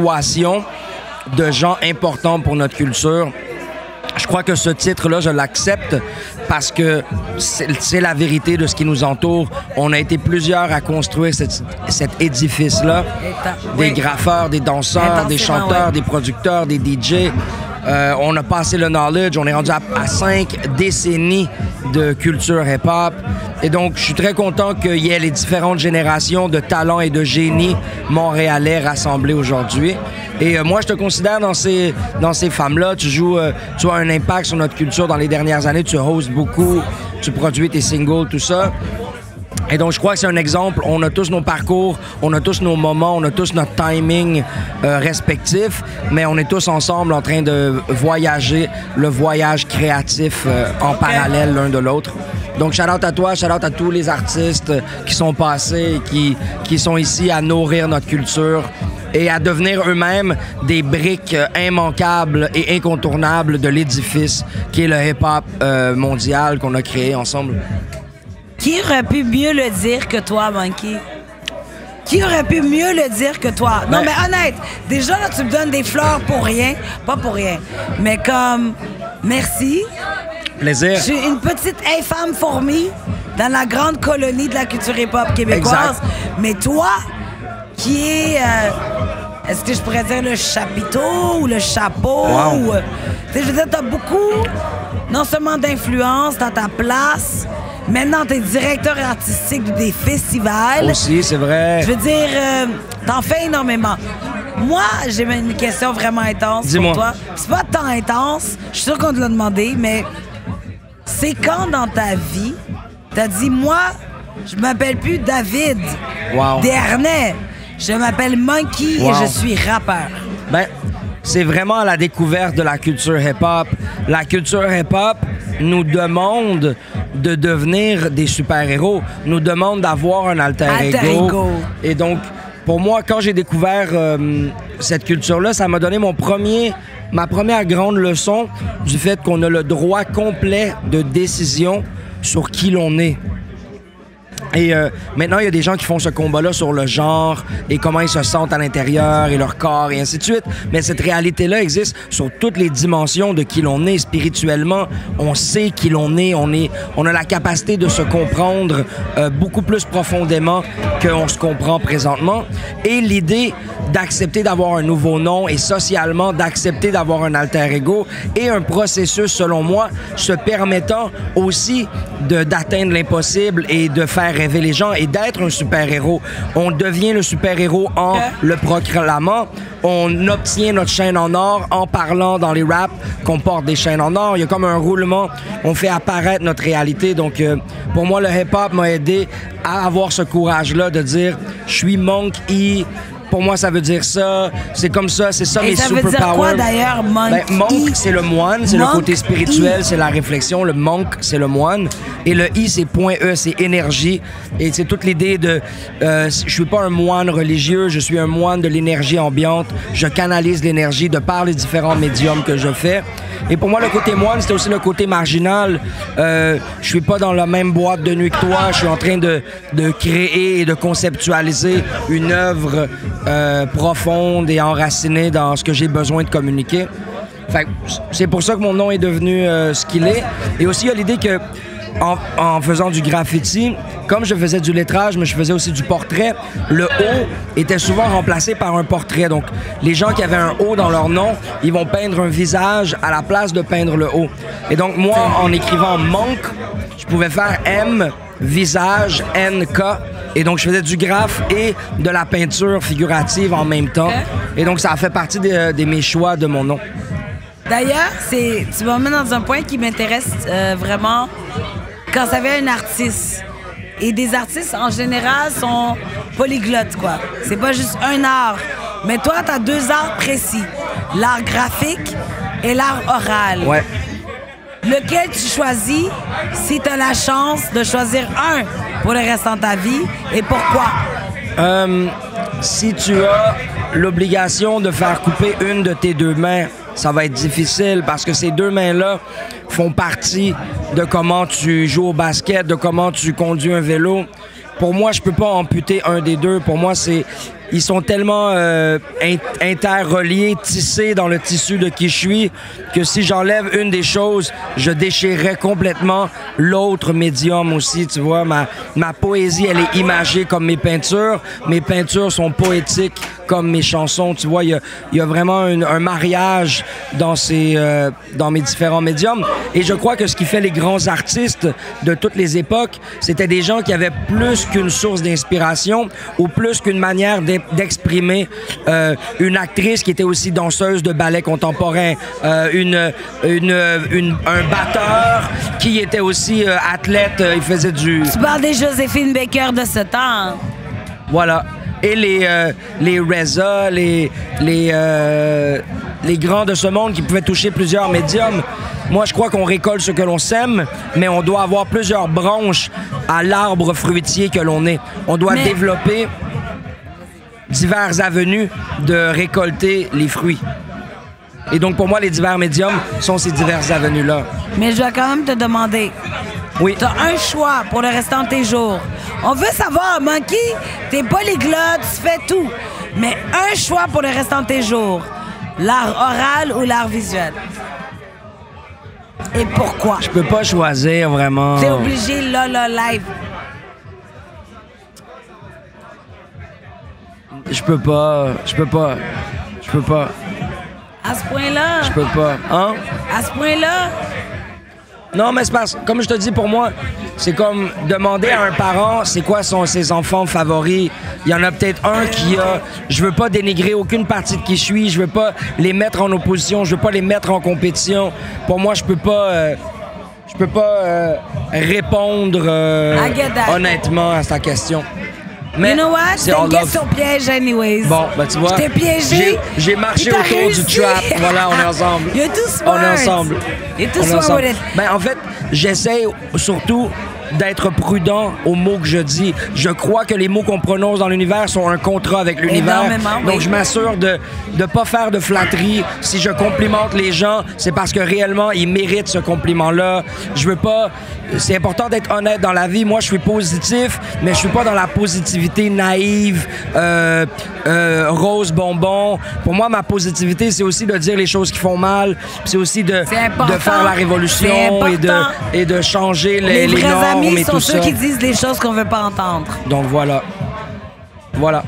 équation de gens importants pour notre culture. Je crois que ce titre-là, je l'accepte parce que c'est la vérité de ce qui nous entoure. On a été plusieurs à construire cet édifice-là. Des graffeurs, des danseurs, des chanteurs, des producteurs, des DJ. On a passé le knowledge. On est rendu à 5 décennies de culture hip-hop. Et donc, je suis très content qu'il y ait les différentes générations de talents et de génies montréalais rassemblés aujourd'hui. Et moi, je te considère dans ces femmes-là. Tu as un impact sur notre culture dans les dernières années. Tu hostes beaucoup, tu produis tes singles, tout ça. Et donc, je crois que c'est un exemple. On a tous nos parcours, on a tous nos moments, on a tous notre timing respectif, mais on est tous ensemble en train de voyager, le voyage créatif en parallèle l'un de l'autre. Donc, shout-out à toi, shout-out à tous les artistes qui sont passés et qui sont ici à nourrir notre culture et à devenir eux-mêmes des briques immanquables et incontournables de l'édifice qui est le hip-hop mondial qu'on a créé ensemble. Qui aurait pu mieux le dire que toi, Monkey? Qui aurait pu mieux le dire que toi? Non, mais honnête, déjà, là, tu me donnes des fleurs pour rien. Pas pour rien, mais comme merci. Plaisir. Je suis une petite infâme fourmi dans la grande colonie de la culture hip-hop québécoise. Exact. Mais toi, qui est... est-ce que je pourrais dire le chapiteau ou le chapeau? Wow. Je veux dire, t'as beaucoup, non seulement d'influence dans ta place... Maintenant, t'es directeur artistique des festivals. Aussi, c'est vrai. Je veux dire, t'en fais énormément. Moi, j'ai une question vraiment intense pour toi. C'est pas tant intense, je suis sûre qu'on te l'a demandé, mais c'est quand dans ta vie, t'as dit, moi, je m'appelle plus David Desharnais, je m'appelle Monkey et je suis rappeur. Ben, c'est vraiment la découverte de la culture hip-hop. La culture hip-hop nous demande de devenir des super-héros, nous demande d'avoir un alter ego. Et donc, pour moi, quand j'ai découvert cette culture-là, ça m'a donné ma première grande leçon du fait qu'on a le droit complet de décision sur qui l'on est. Et maintenant, il y a des gens qui font ce combat-là sur le genre et comment ils se sentent à l'intérieur et leur corps et ainsi de suite. Mais cette réalité-là existe sur toutes les dimensions de qui l'on est spirituellement. On sait qui l'on est. On a la capacité de se comprendre beaucoup plus profondément qu'on se comprend présentement. Et l'idée d'accepter d'avoir un nouveau nom et socialement d'accepter d'avoir un alter ego est un processus, selon moi, se permettant aussi d'atteindre l'impossible et de faire rêver les gens et d'être un super-héros. On devient le super-héros en le proclamant. On obtient notre chaîne en or en parlant dans les raps qu'on porte des chaînes en or. Il y a comme un roulement. On fait apparaître notre réalité. Donc, pour moi, le hip-hop m'a aidé à avoir ce courage-là de dire « Je suis Monkey ». Pour moi, ça veut dire ça. C'est comme ça. C'est ça, mes superpowers. Ça veut dire quoi, d'ailleurs, Monkey? Ben, monk, c'est le moine. C'est le côté spirituel. C'est la réflexion. Le monk, c'est le moine. Et le I, c'est .E, c'est énergie. Et c'est toute l'idée de... je suis pas un moine religieux. Je suis un moine de l'énergie ambiante. Je canalise l'énergie de par les différents médiums que je fais. Et pour moi, le côté moine, c'était aussi le côté marginal. Je suis pas dans la même boîte de nuit que toi. Je suis en train de créer et de conceptualiser une œuvre profonde et enracinée dans ce que j'ai besoin de communiquer. Fait que c'est pour ça que mon nom est devenu ce qu'il est. Et aussi, il y a l'idée que en faisant du graffiti, comme je faisais du lettrage, mais je faisais aussi du portrait, le O était souvent remplacé par un portrait. Donc, les gens qui avaient un O dans leur nom, ils vont peindre un visage à la place de peindre le O. Et donc, moi, en écrivant Monk, je pouvais faire M, visage, N-K. Et donc, je faisais du graphe et de la peinture figurative en même temps. Et donc, ça a fait partie de mes choix de mon nom. D'ailleurs, tu m'emmènes dans un point qui m'intéresse vraiment. Quand ça avait un artiste, Et des artistes, en général, sont polyglottes, quoi. C'est pas juste un art. Mais toi, t'as 2 arts précis. L'art graphique et l'art oral. Ouais. Lequel tu choisis si t'as la chance de choisir un pour le restant de ta vie et pourquoi? Si tu as l'obligation de faire couper une de tes 2 mains, ça va être difficile parce que ces 2 mains-là font partie de comment tu joues au basket, de comment tu conduis un vélo. Pour moi, je peux pas amputer un des 2. Pour moi, ils sont tellement interreliés, tissés dans le tissu de qui je suis, que si j'enlève une des choses, je déchirerais complètement l'autre médium aussi, tu vois. Ma poésie, elle est imagée comme mes peintures. Mes peintures sont poétiques comme mes chansons, tu vois. Il y a vraiment un mariage dans mes différents médiums. Et je crois que ce qui fait les grands artistes de toutes les époques, c'était des gens qui avaient plus qu'une source d'inspiration ou plus qu'une manière d'exprimer. Une actrice qui était aussi danseuse de ballet contemporain, un batteur qui était aussi athlète, il faisait du... Tu parles des Joséphine Baker de ce temps. Voilà. Et les RZA, les grands de ce monde qui pouvaient toucher plusieurs médiums. Moi, je crois qu'on récolte ce que l'on sème, mais on doit avoir plusieurs branches à l'arbre fruitier que l'on est. On doit développer diverses avenues de récolter les fruits. Et donc, pour moi, les divers médiums sont ces diverses avenues-là. Mais je dois quand même te demander. Oui. T'as un choix pour le restant de tes jours. On veut savoir, Monkey, t'es polyglotte, tu fais tout. Mais un choix pour le restant de tes jours. L'art oral ou l'art visuel? Et pourquoi? Je peux pas choisir, vraiment. T'es obligé, là, live. Je peux pas. À ce point-là? Je peux pas. Hein? À ce point-là? Non, mais c'est parce que, comme je te dis, pour moi, c'est comme demander à un parent c'est quoi sont ses enfants favoris. Il y en a peut-être un qui a... Je veux pas dénigrer aucune partie de qui je suis. Je veux pas les mettre en opposition. Je veux pas les mettre en compétition. Pour moi, je peux pas répondre honnêtement à ta question. Mais you know what? C'est une question piège, anyways. Bon, ben tu vois. Je t'ai piégé. J'ai marché autour du trap. Voilà, on est ensemble. You're too smart. On est ensemble. You're too smart with it. Ben, en fait, j'essaie surtout d'être prudent aux mots que je dis. Je crois que les mots qu'on prononce dans l'univers sont un contrat avec l'univers. Donc, je m'assure de ne pas faire de flatterie. Si je complimente les gens, c'est parce que réellement, ils méritent ce compliment-là. Je veux pas... C'est important d'être honnête dans la vie. Moi, je suis positif, mais je suis pas dans la positivité naïve, rose bonbon. Pour moi, ma positivité, c'est aussi de dire les choses qui font mal. C'est aussi de faire la révolution et de changer les normes et tout ça. Sont ceux qui disent les choses qu'on veut pas entendre. Donc voilà. Voilà.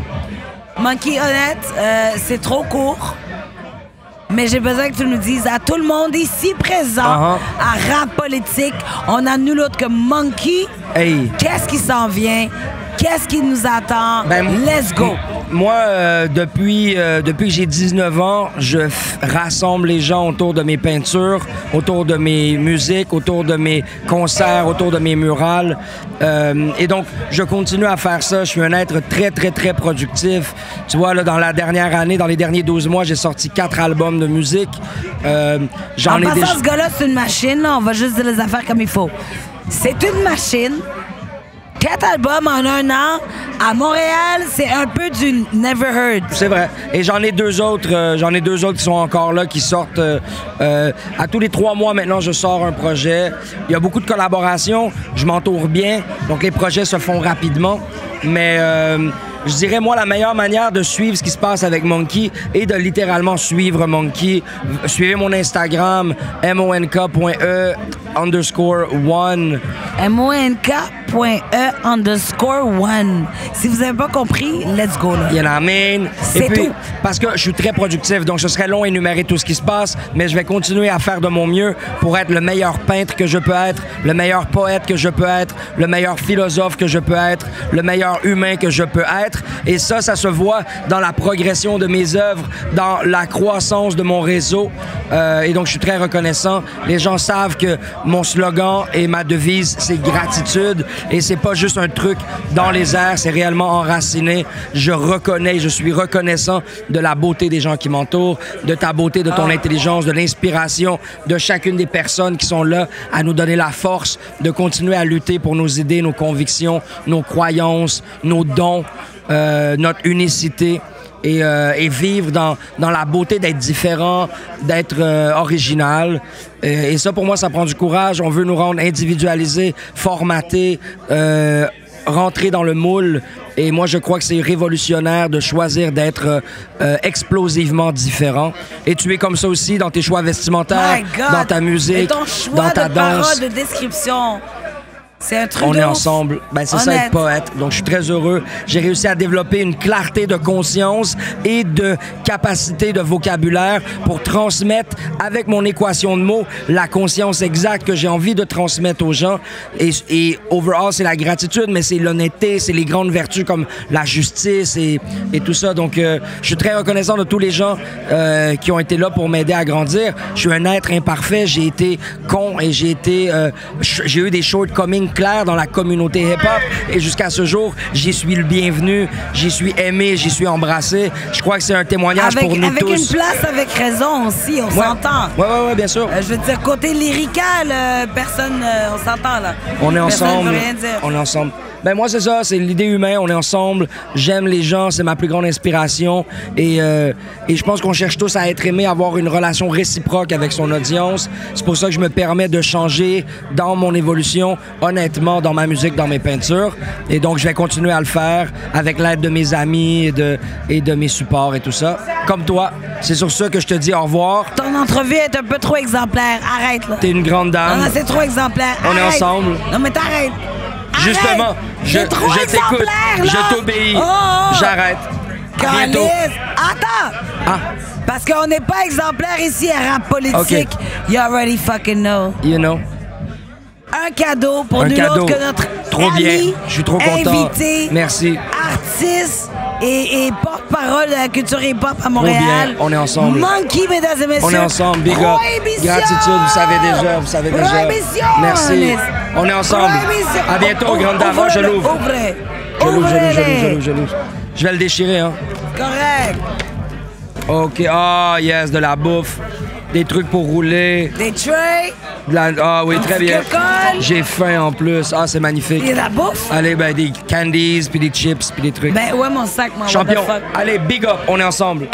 Monkey, honnête, c'est trop court. Mais j'ai besoin que tu nous dises à tout le monde ici présent, à Rap Politique, on a nul autre que Monkey. Hey. Qu'est-ce qui s'en vient? Qu'est-ce qui nous attend? Ben, let's go! Moi, depuis que j'ai 19 ans, je rassemble les gens autour de mes peintures, autour de mes musiques, autour de mes concerts, autour de mes murales. Et donc, je continue à faire ça. Je suis un être très, très, très productif. Tu vois, là, dans la dernière année, dans les derniers 12 mois, j'ai sorti 4 albums de musique. J'en ai déjà... ce gars-là, c'est une machine. Là. On va juste dire les affaires comme il faut. C'est une machine. 4 albums en 1 an. À Montréal, c'est un peu du never heard. C'est vrai. Et j'en ai 2 autres qui sont encore là, qui sortent à tous les 3 mois maintenant. Je sors un projet. Il y a beaucoup de collaborations. Je m'entoure bien. Donc les projets se font rapidement. Mais je dirais, moi, la meilleure manière de suivre ce qui se passe avec Monkey est de littéralement suivre Monkey. Suivez mon Instagram, monk.e_1. monk.e_1. Si vous n'avez pas compris, let's go. Là. You know what I mean? C'est tout. Parce que je suis très productif, donc ce serait long à énumérer tout ce qui se passe, mais je vais continuer à faire de mon mieux pour être le meilleur peintre que je peux être, le meilleur poète que je peux être, le meilleur philosophe que je peux être, le meilleur humain que je peux être. Et ça se voit dans la progression de mes œuvres, dans la croissance de mon réseau. Et donc, je suis très reconnaissant. Les gens savent que mon slogan et ma devise, c'est c'est gratitude et c'est pas juste un truc dans les airs, c'est réellement enraciné. Je suis reconnaissant de la beauté des gens qui m'entourent, de ta beauté, de ton intelligence, de l'inspiration de chacune des personnes qui sont là à nous donner la force de continuer à lutter pour nos idées, nos convictions, nos croyances, nos dons, notre unicité. Et vivre dans la beauté d'être différent, d'être original. Et ça, pour moi, ça prend du courage. On veut nous rendre individualisés, formatés, rentrer dans le moule. Et moi, je crois que c'est révolutionnaire de choisir d'être explosivement différent. Et tu es comme ça aussi dans tes choix vestimentaires, dans ta musique, dans ta danse. Parole de description. C'est un truc On de est ouf. ensemble. Ben, c'est ça être poète. Donc, je suis très heureux. J'ai réussi à développer une clarté de conscience et de capacité de vocabulaire pour transmettre avec mon équation de mots la conscience exacte que j'ai envie de transmettre aux gens. Et overall, c'est la gratitude, mais c'est l'honnêteté, c'est les grandes vertus comme la justice et tout ça. Donc, je suis très reconnaissant de tous les gens qui ont été là pour m'aider à grandir. Je suis un être imparfait. J'ai été con et j'ai eu des shortcomings clair dans la communauté hip-hop et jusqu'à ce jour, j'y suis le bienvenu, j'y suis aimé, j'y suis embrassé. Je crois que c'est un témoignage pour nous tous. Avec une place, avec raison aussi, on s'entend. Ouais, bien sûr. Je veux dire, côté lyrical, personne, on s'entend là. On est ensemble. Personne ne veut rien dire. On est ensemble. Ben moi, c'est ça, c'est l'idée humaine, on est ensemble, j'aime les gens, c'est ma plus grande inspiration et je pense qu'on cherche tous à être aimés, à avoir une relation réciproque avec son audience. C'est pour ça que je me permets de changer dans mon évolution, honnêtement, dans ma musique, dans mes peintures. Et donc, je vais continuer à le faire avec l'aide de mes amis et de mes supports et tout ça. Comme toi, c'est sur ça que je te dis au revoir. Ton entrevue est un peu trop exemplaire, arrête là. T'es une grande dame. Non, c'est trop exemplaire. On est ensemble. Non, mais t'arrêtes. Justement, je t'écoute, je t'obéis, j'arrête. Bientôt. Attends! Ah. Parce qu'on n'est pas exemplaire ici à Rap Politique. Okay. You already fucking know. You know. Un cadeau pour nul autre que notre trop ami, bien. Je suis trop content. Invité, merci. Artiste et porte-parole de la culture hip-hop à Montréal. Trop bien. On est ensemble. Monkey, mesdames et messieurs. On est ensemble. Big up. Gratitude, vous savez déjà. Merci. On est ensemble. À bientôt, grande dame. Je l'ouvre. Je l'ouvre. Je vais le déchirer, hein. Correct. OK. Ah, yes, de la bouffe. Des trucs pour rouler. Des trays. Ah oui, très bien. Coca-Cola. J'ai faim en plus. Ah, c'est magnifique. Et la bouffe. Allez, ben des candies, puis des chips, puis des trucs. Ben ouais, mon sac, mon champion. Allez, big up, on est ensemble.